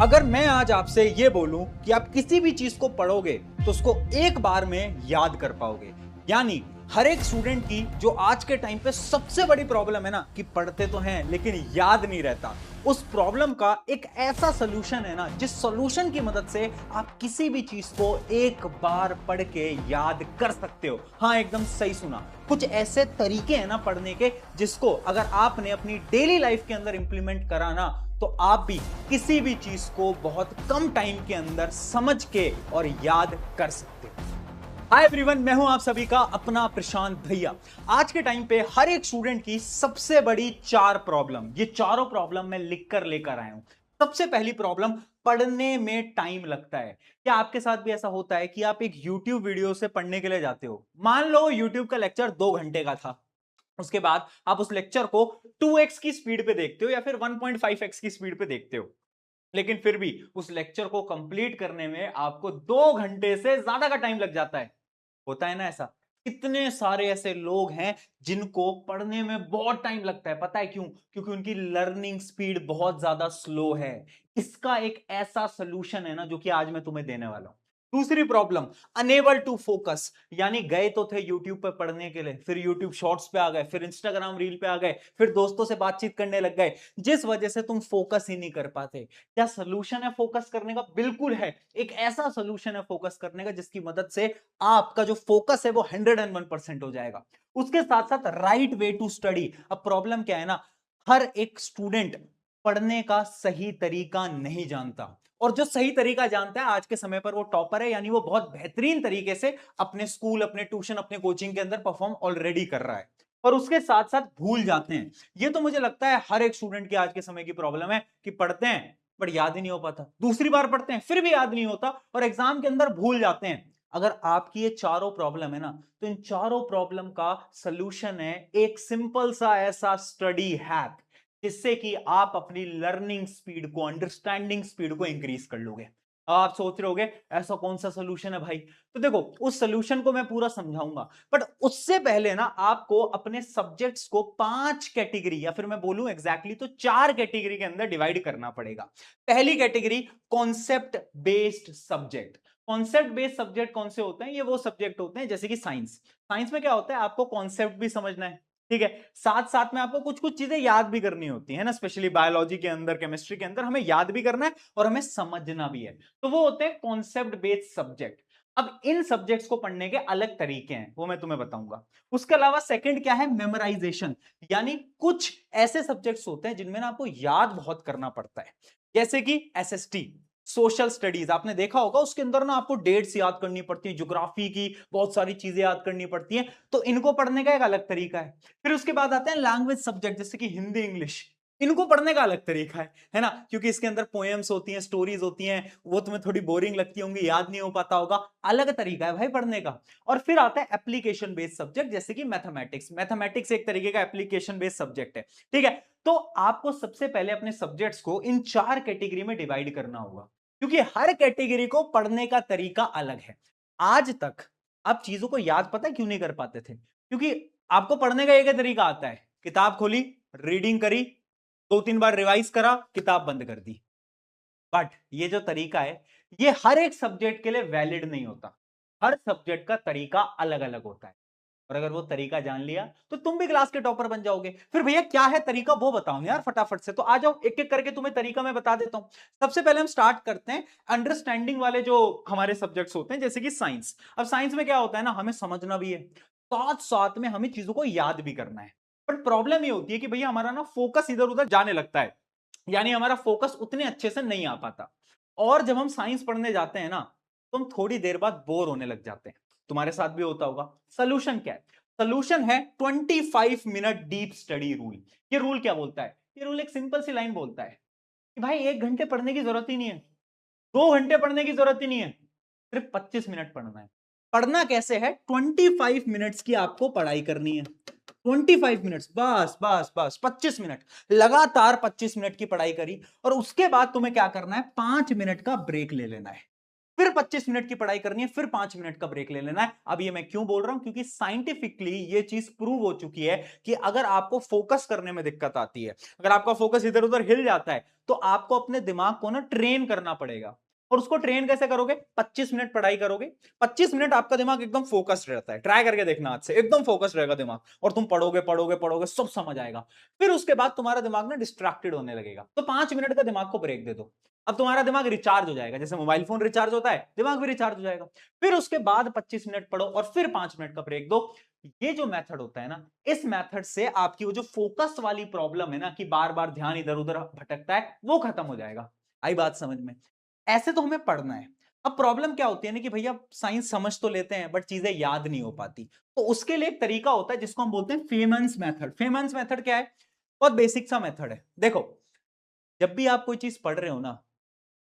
अगर मैं आज आपसे ये बोलूं कि आप किसी भी चीज को पढ़ोगे तो उसको एक बार में याद कर पाओगे। यानी हर एक स्टूडेंट की जो आज के टाइम पे सबसे बड़ी प्रॉब्लम है ना कि पढ़ते तो हैं लेकिन याद नहीं रहता। उस प्रॉब्लम का एक ऐसा सोल्यूशन है ना जिस सोल्यूशन की मदद से आप किसी भी चीज को एक बार पढ़ के याद कर सकते हो। हाँ, एकदम सही सुना। कुछ ऐसे तरीके हैं ना पढ़ने के जिसको अगर आपने अपनी डेली लाइफ के अंदर इंप्लीमेंट करा ना तो आप भी किसी भी चीज को बहुत कम टाइम के अंदर समझ के और याद कर सकते हो। हाय एवरीवन, मैं हूं आप सभी का अपना प्रशांत भैया। आज के टाइम पे हर एक स्टूडेंट की सबसे बड़ी चार प्रॉब्लम, ये चारों प्रॉब्लम मैं लिख कर लेकर आया हूं। सबसे पहली प्रॉब्लम, पढ़ने में टाइम लगता है। क्या आपके साथ भी ऐसा होता है कि आप एक YouTube वीडियो से पढ़ने के लिए जाते हो? मान लो YouTube का लेक्चर 2 घंटे का था, उसके बाद आप उस लेक्चर को 2x की स्पीड पे देखते हो या फिर 1.5x की स्पीड पे देखते हो, लेकिन फिर भी उस लेक्चर को कंप्लीट करने में आपको 2 घंटे से ज्यादा का टाइम लग जाता है। होता है ना ऐसा? कितने सारे ऐसे लोग हैं जिनको पढ़ने में बहुत टाइम लगता है। पता है क्यों? क्योंकि उनकी लर्निंग स्पीड बहुत ज्यादा स्लो है। इसका एक ऐसा सोल्यूशन है ना जो कि आज मैं तुम्हें देने वाला हूं। दूसरी प्रॉब्लम, अनेबल टू फोकस। यानी गए तो थे यूट्यूब पे पढ़ने के लिए, फिर यूट्यूब शॉर्ट्स पे आ गए, फिर इंस्टाग्राम रील पे आ गए, फिर दोस्तों से बातचीत करने लग गए, जिस वजह से तुम फोकस ही नहीं कर पाते। क्या सोल्यूशन है फोकस करने का? बिल्कुल है। एक ऐसा सोल्यूशन है फोकस करने का जिसकी मदद से आपका जो फोकस है वो 101% हो जाएगा। उसके साथ साथ राइट वे टू स्टडी। अब प्रॉब्लम क्या है ना, हर एक स्टूडेंट पढ़ने का सही तरीका नहीं जानता, और जो सही तरीका जानता है आज के समय पर वो टॉपर है। यानी वो बहुत बेहतरीन तरीके से अपने स्कूल, अपने ट्यूशन, अपने कोचिंग के अंदर परफॉर्म ऑलरेडी कर रहा है, और उसके साथ साथ भूल जाते हैं। ये तो मुझे लगता है हर एक स्टूडेंट की आज के समय की प्रॉब्लम है कि पढ़ते हैं बट याद ही नहीं हो पाता, दूसरी बार पढ़ते हैं फिर भी याद नहीं होता, और एग्जाम के अंदर भूल जाते हैं। अगर आपकी ये चारों प्रॉब्लम है ना, तो इन चारों प्रॉब्लम का सलूशन है एक सिंपल सा ऐसा स्टडी हैक, जिससे कि आप अपनी लर्निंग स्पीड को, अंडरस्टैंडिंग स्पीड को इंक्रीज कर लोगे। अब आप सोच रहे होगे ऐसा कौन सा सोल्यूशन है भाई? तो देखो, उस सोल्यूशन को मैं पूरा समझाऊंगा, बट उससे पहले ना आपको अपने सब्जेक्ट्स को 5 कैटेगरी, या फिर मैं बोलूं एग्जैक्टली तो 4 कैटेगरी के अंदर डिवाइड करना पड़ेगा। पहली category, concept based subject. Concept based subject कौन से होते हैं? ये वो सब्जेक्ट होते हैं जैसे कि साइंस। साइंस में क्या होता है, आपको कॉन्सेप्ट भी समझना है, ठीक है, साथ साथ में आपको कुछ कुछ चीजें याद भी करनी होती है ना, स्पेशली बायोलॉजी के अंदर, केमिस्ट्री के अंदर हमें याद भी करना है और हमें समझना भी है। तो वो होते हैं कॉन्सेप्ट बेस्ड सब्जेक्ट। अब इन सब्जेक्ट्स को पढ़ने के अलग तरीके हैं, वो मैं तुम्हें बताऊंगा। उसके अलावा सेकंड क्या है, मेमोराइजेशन। यानी कुछ ऐसे सब्जेक्ट्स होते हैं जिनमें ना आपको याद बहुत करना पड़ता है, जैसे कि एसएसटी, सोशल स्टडीज। आपने देखा होगा उसके अंदर ना आपको डेट्स याद करनी पड़ती है, ज्योग्राफी की बहुत सारी चीजें याद करनी पड़ती हैं, तो इनको पढ़ने का एक अलग तरीका है। फिर उसके बाद आते हैं लैंग्वेज सब्जेक्ट, जैसे कि हिंदी, इंग्लिश। इनको पढ़ने का अलग तरीका है ना, क्योंकि इसके अंदर पोएम्स होती हैं, स्टोरीज होती हैं, वो तुम्हें थोड़ी बोरिंग लगती होंगी, याद नहीं हो पाता होगा, अलग तरीका है भाई पढ़ने का। और फिर आता है एप्लीकेशन बेस्ड सब्जेक्ट, जैसे कि मैथमेटिक्स। मैथमेटिक्स एक तरीके का एप्लीकेशन बेस्ड सब्जेक्ट है, ठीक है। तो आपको सबसे पहले अपने सब्जेक्ट्स को इन 4 कैटेगरी में डिवाइड करना होगा, क्योंकि हर कैटेगरी को पढ़ने का तरीका अलग है। आज तक आप चीजों को याद पता है क्यों नहीं कर पाते थे? क्योंकि आपको पढ़ने का एक ही तरीका आता है, किताब खोली, रीडिंग करी, 2-3 बार रिवाइज करा, किताब बंद कर दी। बट ये जो तरीका है, ये हर एक सब्जेक्ट के लिए वैलिड नहीं होता। हर सब्जेक्ट का तरीका अलग अलग होता है, और अगर वो तरीका जान लिया तो तुम भी क्लास के टॉपर बन जाओगे। फिर भैया क्या है तरीका, वो बताओ यार फटाफट से। तो आ जाओ, एक एक करके तुम्हें तरीका मैं बता देता हूं। सबसे पहले हम स्टार्ट करते हैं अंडरस्टैंडिंग वाले जो हमारे सब्जेक्ट्स होते हैं, जैसे कि साइंस। अब साइंस में क्या होता है ना, हमें समझना भी है, साथ साथ में हमें चीजों को याद भी करना है। बट प्रॉब्लम ये होती है कि भैया हमारा ना फोकस इधर उधर जाने लगता है, यानी हमारा फोकस उतने अच्छे से नहीं आ पाता। और जब हम साइंस पढ़ने जाते हैं ना, तो हम थोड़ी देर बाद बोर होने लग जाते हैं। तुम्हारे साथ भी होता होगा। सोल्यूशन क्या है? सोल्यूशन है 25 मिनट डीप स्टडी रूल। ये रूल क्या बोलता है? ये रूल एक सिंपल सी लाइन बोलता है कि भाई 1 घंटे पढ़ने की जरूरत ही नहीं है, 2 घंटे पढ़ने की जरूरत ही नहीं है, सिर्फ 25 मिनट पढ़ना है। पढ़ना कैसे है? 25 मिनट्स की आपको पढ़ाई करनी है। 25 मिनट्स, बस बस बस, 25 मिनट लगातार 25 मिनट की पढ़ाई करी, और उसके बाद तुम्हें क्या करना है, 5 मिनट का ब्रेक ले लेना है। फिर 25 मिनट की पढ़ाई करनी है, फिर 5 मिनट का ब्रेक ले लेना है। अब ये मैं क्यों बोल रहा हूं, क्योंकि साइंटिफिकली ये चीज प्रूव हो चुकी है कि अगर आपको फोकस करने में दिक्कत आती है, अगर आपका फोकस इधर उधर हिल जाता है, तो आपको अपने दिमाग को ना ट्रेन करना पड़ेगा। और उसको ट्रेन कैसे करोगे? 25 मिनट पढ़ाई करोगे, 25 मिनट आपका दिमाग एकदम फोकस्ड रहता है। ट्राई करके देखना आज से, एकदम फोकस्ड रहेगा दिमाग, और तुम पढ़ोगे पढ़ोगे पढ़ोगे, सब समझ आएगा। फिर उसके बाद तुम्हारा दिमाग ना डिस्ट्रैक्टेड होने लगेगा, तो 5 मिनट का दिमाग को ब्रेक दे दो। अब तुम्हारा दिमाग रिचार्ज हो जाएगा, जैसे मोबाइल फोन रिचार्ज होता है, दिमाग भी रिचार्ज हो जाएगा। फिर उसके बाद 25 मिनट पढ़ो और फिर 5 मिनट का ब्रेक दो। ये जो मेथड होता है ना, इस मेथड से आपकी वो जो फोकस वाली प्रॉब्लम है ना, कि बार बार ध्यान इधर उधर भटकता है, वो खत्म हो जाएगा। आई बात समझ में? ऐसे तो हमें पढ़ना है। अब प्रॉब्लम क्या होती है ना, कि भैया साइंस समझ तो लेते हैं बट चीजें याद नहीं हो पाती। तो उसके लिए एक तरीका होता है जिसको हम बोलते हैं फेमंस मेथड। फेमंस मेथड क्या है? बहुत बेसिक सा मेथड है। देखो, जब भी आप कोई चीज पढ़ रहे हो ना,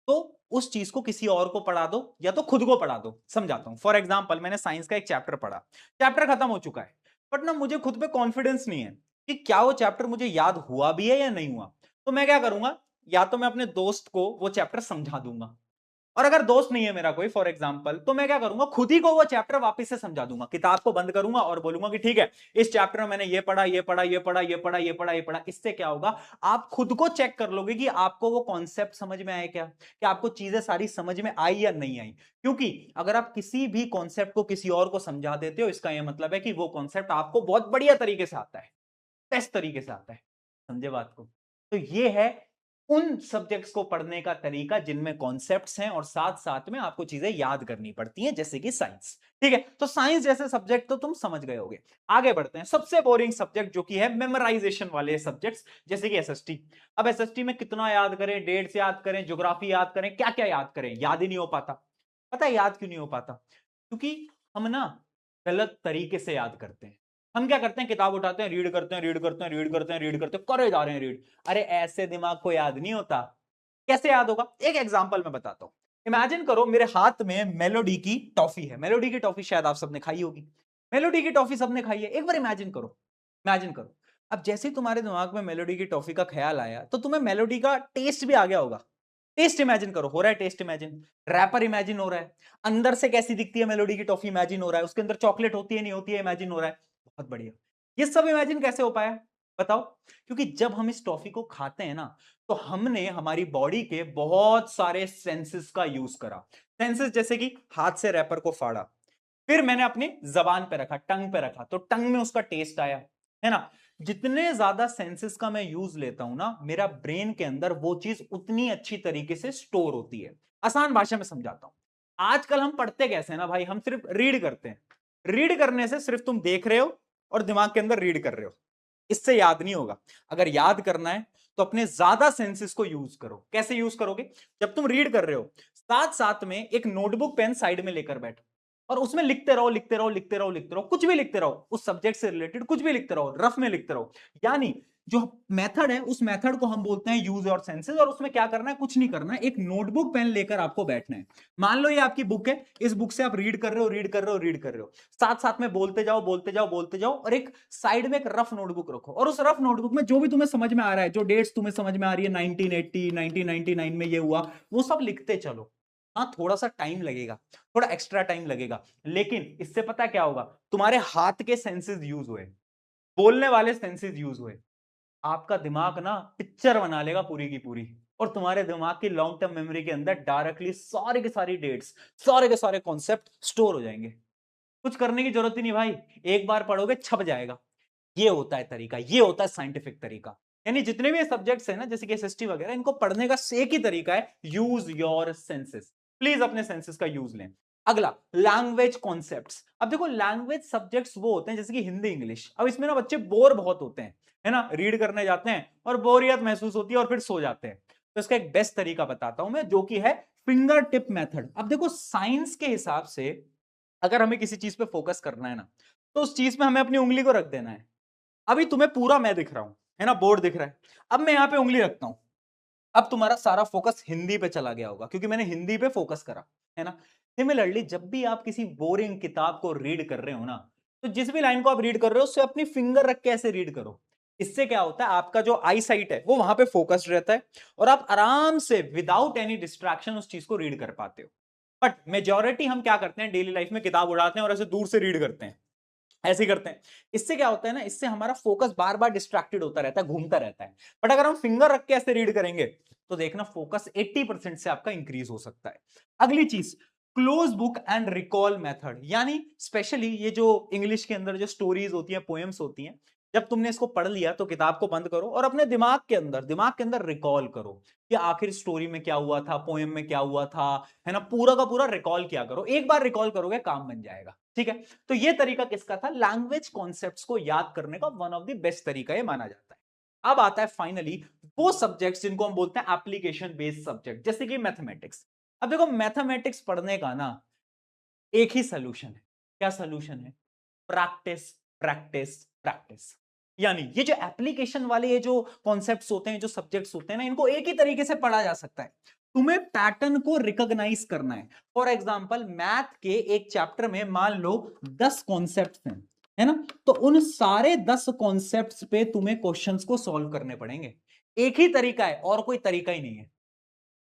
तो उस चीज को किसी और को पढ़ा दो या तो खुद को पढ़ा दो। समझाता हूं। फॉर एग्जाम्पल, मैंने साइंस का एक चैप्टर पढ़ा, चैप्टर खत्म हो चुका है, बट ना मुझे खुद पे कॉन्फिडेंस नहीं है कि क्या वो चैप्टर मुझे याद हुआ भी है या नहीं हुआ। तो मैं क्या करूंगा, या तो मैं अपने दोस्त को वो चैप्टर समझा दूंगा, और अगर दोस्त नहीं है मेरा कोई फॉर एग्जाम्पल, तो मैं क्या करूंगा, खुद ही को वो चैप्टर वापस से समझा दूंगा। किताब को बंद करूंगा और बोलूंगा कि ठीक है, इस चैप्टर में मैंने ये पढ़ा ये पढ़ा ये पढ़ा ये पढ़ा ये पढ़ा ये पढ़ा। इससे क्या होगा, आप खुद को चेक कर लोगे कि आपको वो कॉन्सेप्ट समझ में आए क्या, कि आपको चीजें सारी समझ में आई या नहीं आई। क्योंकि अगर आप किसी भी कॉन्सेप्ट को किसी और को समझा देते हो, इसका यह मतलब है कि वो कॉन्सेप्ट आपको बहुत बढ़िया तरीके से आता है, बेस्ट तरीके से आता है। समझे बात को? तो ये है उन सब्जेक्ट्स को पढ़ने का तरीका जिनमें कॉन्सेप्ट्स हैं और साथ साथ में आपको चीजें याद करनी पड़ती हैं, जैसे कि साइंस। ठीक है, तो साइंस जैसे सब्जेक्ट तो तुम समझ गए होगे। आगे बढ़ते हैं। सबसे बोरिंग सब्जेक्ट जो कि है मेमोराइजेशन वाले सब्जेक्ट्स, जैसे कि एसएसटी। अब एसएसटी में कितना याद करें, डेट्स याद करें, ज्योग्राफी याद करें, क्या क्या याद करें, याद ही नहीं हो पाता। पता है याद क्यों नहीं हो पाता? क्योंकि हम ना गलत तरीके से याद करते हैं। हम क्या करते हैं, किताब उठाते हैं, रीड करते हैं, रीड करते हैं, रीड करते हैं, रीड करते हैं, करे जा रहे हैं रीड। अरे ऐसे दिमाग को याद नहीं होता। कैसे याद होगा? एक एग्जांपल मैं बताता हूं। इमेजिन करो मेरे हाथ में मेलोडी की टॉफी है। मेलोडी की टॉफी शायद आप सबने खाई होगी। मेलोडी की टॉफी सबने खाई है। एक बार इमेजिन करो, इमेजिन करो। अब जैसे ही तुम्हारे दिमाग में मेलोडी की टॉफी का ख्याल आया, तो तुम्हें मेलोडी का टेस्ट भी आ गया होगा। टेस्ट इमेजिन करो, हो रहा है टेस्ट इमेजिन, रैपर इमेजिन हो रहा है, अंदर से कैसी दिखती है मेलोडी की टॉफी इमेजिन हो रहा है, उसके अंदर चॉकलेट होती है नहीं होती है इमेजिन हो रहा है। बहुत बढ़िया। ये सब इमेजिन कैसे हो पाया बताओ? क्योंकि जब हम इस टॉफी को खाते हैं ना, तो हमने हमारी बॉडी के बहुत सारे सेंसेस का यूज करा। सेंसेस जैसे कि हाथ से रैपर को फाड़ा, फिर मैंने अपनी जबान पे रखा, टंग पे रखा, तो टंग में उसका टेस्ट आया, है ना। जितने ज्यादा सेंसेस का मैं यूज लेता हूं ना, मेरा ब्रेन के अंदर वो चीज उतनी अच्छी तरीके से स्टोर होती है। आसान भाषा में समझाता हूं। आजकल हम पढ़ते कैसे हैं ना भाई, हम सिर्फ रीड करते हैं। रीड करने से सिर्फ तुम देख रहे हो और दिमाग के अंदर रीड कर रहे हो, इससे याद नहीं होगा। अगर याद करना है तो अपने ज्यादा सेंसेस को यूज करो। कैसे यूज करोगे? जब तुम रीड कर रहे हो, साथ साथ में एक नोटबुक पेन साइड में लेकर बैठो, और उसमें लिखते रहो लिखते रहो लिखते रहो लिखते रहो, कुछ भी लिखते रहो, उस सब्जेक्ट से रिलेटेड कुछ भी लिखते रहो, रफ में लिखते रहो। यानी जो मेथड है, उस मेथड को हम बोलते हैं यूज योर सेंसेस। और उसमें क्या करना है? कुछ नहीं करना है, एक नोटबुक पेन लेकर आपको बैठना है। मान लो ये आपकी बुक है, इस बुक से आप रीड कर रहे हो रीड कर रहे हो रीड कर रहे हो, साथ साथ में बोलते जाओ बोलते जाओ बोलते जाओ, और एक साइड में एक रफ नोटबुक रखो, और उस रफ नोटबुक में जो भी तुम्हें समझ में आ रहा है, जो डेट्स तुम्हें समझ में आ रही है, 1980 1999 में ये हुआ, वो सब लिखते चलो। हाँ, थोड़ा सा टाइम लगेगा, थोड़ा एक्स्ट्रा टाइम लगेगा, लेकिन इससे पता क्या होगा, तुम्हारे हाथ के सेंसेस यूज हुए, बोलने वाले सेंसेस यूज हुए, आपका दिमाग ना पिक्चर बना लेगा पूरी की पूरी, और तुम्हारे दिमाग की लॉन्ग टर्म मेमोरी के अंदर डायरेक्टली सारे के सारी डेट्स, सारे के सारे कॉन्सेप्ट स्टोर हो जाएंगे। कुछ करने की जरूरत ही नहीं भाई, एक बार पढ़ोगे छप जाएगा। ये होता है तरीका, ये होता है साइंटिफिक तरीका। यानी जितने भी सब्जेक्ट्स हैं ना, जैसे कि एसएसटी वगैरह, इनको पढ़ने का एक ही तरीका है, यूज योर सेंसेस। प्लीज अपने सेंसेस का यूज लें। अगला, लैंग्वेज कॉन्सेप्ट्स। अब देखो, लैंग्वेज सब्जेक्ट्स वो होते हैं जैसे कि हिंदी इंग्लिश। अब इसमें ना बच्चे बोर बहुत होते हैं, है ना, रीड करने जाते हैं और बोरियत महसूस होती है और फिर सो जाते हैं। तो इसका एक बेस्ट तरीका बताता हूं मैं, जो कि है फिंगर टिप मेथड। अब देखो, साइंस के हिसाब से अगर हमें किसी चीज पे फोकस करना है ना, तो उस चीज में हमें अपनी उंगली को रख देना है। अभी तुम्हें पूरा मैं दिख रहा हूं, है ना, बोर्ड दिख रहा है। अब मैं यहां पे उंगली रखता हूं, अब तुम्हारा सारा फोकस हिंदी पे चला गया होगा, क्योंकि मैंने हिंदी पे फोकस करा, है ना। सिमिलरली, जब भी आप किसी बोरिंग किताब को रीड कर रहे हो ना, तो जिस भी लाइन को आप रीड कर रहे हो, उससे अपनी फिंगर रख के ऐसे रीड करो। इससे क्या होता है, आपका जो आई साइट है वो वहां पे फोकस्ड रहता है, और आप आराम से विदाउट एनी डिस्ट्रैक्शन उस चीज को रीड कर पाते हो। बट मेजॉरिटी हम क्या करते हैं डेली लाइफ में, किताब उड़ाते हैं और ऐसे दूर से रीड करते हैं, ऐसे ही करते हैं। इससे क्या होता है ना, इससे हमारा फोकस बार बार डिस्ट्रैक्टेड होता रहता है, घूमता रहता है। बट अगर हम फिंगर रख के ऐसे रीड करेंगे तो देखना फोकस 80% से आपका इंक्रीज हो सकता है। अगली चीज, close book and recall method, यानी स्पेशली ये जो इंग्लिश के अंदर जो स्टोरीज होती हैं, पोएम्स होती हैं, जब तुमने इसको पढ़ लिया तो किताब को बंद करो और अपने दिमाग के अंदर रिकॉल करो कि आखिर स्टोरी में क्या हुआ था, पोएम में क्या हुआ था, है ना, पूरा का पूरा रिकॉल किया करो। एक बार रिकॉल करोगे काम बन जाएगा, ठीक है। तो ये तरीका किसका था, लैंग्वेज कॉन्सेप्ट्स को याद करने का वन ऑफ द बेस्ट तरीका ये माना जाता है। अब आता है फाइनली वो सब्जेक्ट्स जिनको हम बोलते हैं एप्लीकेशन बेस्ड सब्जेक्ट, जैसे कि मैथमेटिक्स। अब देखो मैथमेटिक्स पढ़ने का ना एक ही सोल्यूशन है। क्या सोल्यूशन है, प्रैक्टिस प्रैक्टिस प्रैक्टिस। यानी ये जो एप्लीकेशन वाले ये जो कॉन्सेप्ट्स होते हैं, जो सब्जेक्ट्स होते हैं ना, इनको एक ही तरीके से पढ़ा जा सकता है। तुम्हें पैटर्न को रिकॉग्नाइज करना है। फॉर एग्जांपल मैथ के एक चैप्टर में मान लो 10 कॉन्सेप्ट्स हैं, है ना, तो उन सारे 10 कॉन्सेप्ट्स पे तुम्हें क्वेश्चंस को सॉल्व करने पड़ेंगे। एक ही तरीका है और कोई तरीका ही नहीं है।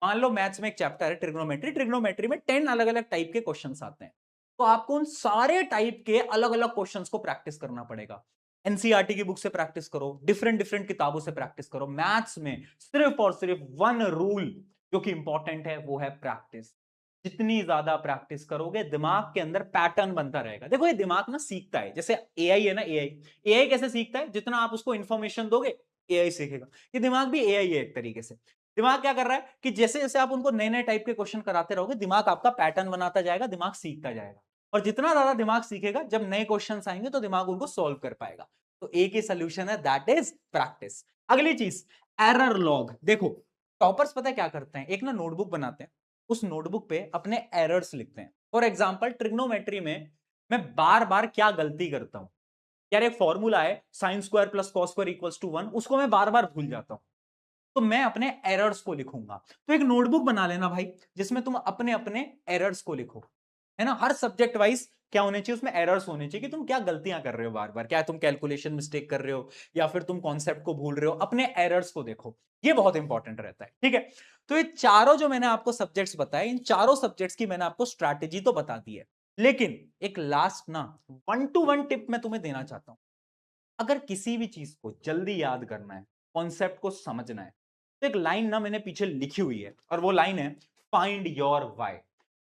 मान लो मैथ्स में एक चैप्टर है ट्रिग्नोमेट्री, ट्रिग्नोमेट्री में 10 अलग अलग टाइप के क्वेश्चंस आते हैं, तो आपको उन सारे टाइप के अलग अलग क्वेश्चंस को प्रैक्टिस करना पड़ेगा। एनसीईआरटी की बुक से प्रैक्टिस करो, डिफरेंट डिफरेंट किताबों से प्रैक्टिस करो। मैथ्स में सिर्फ और सिर्फ वन रूल जो कि इंपॉर्टेंट है वो है प्रैक्टिस। जितनी ज्यादा प्रैक्टिस करोगे दिमाग के अंदर पैटर्न बनता रहेगा। देखो ये दिमाग ना सीखता है, जैसे एआई है ना, एआई कैसे सीखता है, जितना आप उसको इंफॉर्मेशन दोगे एआई सीखेगा। ये दिमाग भी एआई है एक तरीके से। दिमाग क्या कर रहा है कि जैसे जैसे आप उनको नए नए टाइप के क्वेश्चन कराते रहोगे, दिमाग आपका पैटर्न बनाता जाएगा, दिमाग सीखता जाएगा। और जितना ज्यादा दिमाग सीखेगा, जब नए क्वेश्चन आएंगे तो दिमाग उनको सॉल्व कर पाएगा। तो एक ही सोल्यूशन है, दैट इज प्रैक्टिस। अगली चीज, एरर लॉग। देखो टॉपर्स पता है क्या करते हैं, एक ना नोटबुक बनाते हैं, उस नोटबुक पे अपने एरर्स लिखते हैं। फॉर एग्जाम्पल ट्रिग्नोमेट्री में मैं बार बार क्या गलती करता हूं, यार एक फॉर्मूला है sine square plus cos square equals to 1, उसको मैं बार बार भूल जाता हूं, तो मैं अपने एरर्स को लिखूंगा। तो एक नोटबुक बना लेना भाई, जिसमें तुम अपने अपने एरर्स को लिखो, है ना। हर सब्जेक्ट वाइज क्या होने चाहिए, उसमें एरर्स होने चाहिए कि तुम क्या गलतियां कर रहे हो बार बार, क्या तुम कैलकुलेशन मिस्टेक कर रहे हो या फिर तुम कॉन्सेप्ट को भूल रहे हो, अपने एरर्स को देखो। ये बहुत इंपॉर्टेंट रहता है, ठीक है। तो ये चारों जो मैंने आपको सब्जेक्ट्स बताए, इन चारों सब्जेक्ट्स की मैंने आपको स्ट्रैटेजी तो बता दी है, लेकिन एक लास्ट ना 1-to-1 टिप मैं तुम्हें देना चाहता हूं। अगर किसी भी चीज को जल्दी याद करना है, कॉन्सेप्ट को समझना है, तो एक लाइन ना मैंने पीछे लिखी हुई है, और वो लाइन है फाइंड योर व्हाई।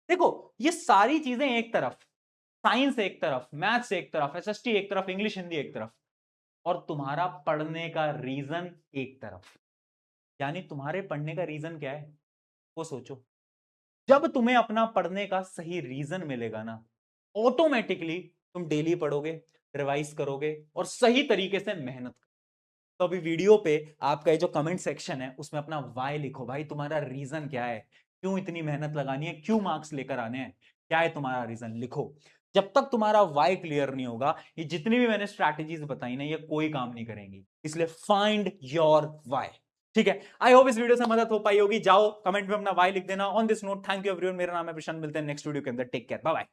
देखो ये सारी चीजें एक तरफ, साइंस एक तरफ, मैथ्स एक तरफ, एसएसटी एक तरफ, इंग्लिश हिंदी एक तरफ, और तुम्हारा पढ़ने का रीजन एक तरफ। यानी तुम्हारे पढ़ने का रीजन क्या है वो सोचो। जब तुम्हें अपना पढ़ने का सही रीजन मिलेगा ना, ऑटोमेटिकली तुम डेली पढ़ोगे, रिवाइज करोगे और सही तरीके से मेहनत। तो अभी वीडियो पे आपका ये जो कमेंट सेक्शन है उसमें अपना वाई लिखो भाई, तुम्हारा रीजन क्या है, क्यों इतनी मेहनत लगानी है, क्यों मार्क्स लेकर आने हैं, क्या है तुम्हारा रीजन, लिखो। जब तक तुम्हारा वाई क्लियर नहीं होगा, ये जितनी भी मैंने स्ट्रैटेजीज बताई ना, ये कोई काम नहीं करेंगी। इसलिए फाइंड योर वाई, ठीक है। आई होप इस वीडियो से मदद हो पाई होगी। जाओ कमेंट में अपना वाई लिख देना। On this note thank you everyone, मेरा नाम है प्रशांत, मिलते हैं नेक्स्ट वीडियो के अंदर। Take care, bye bye.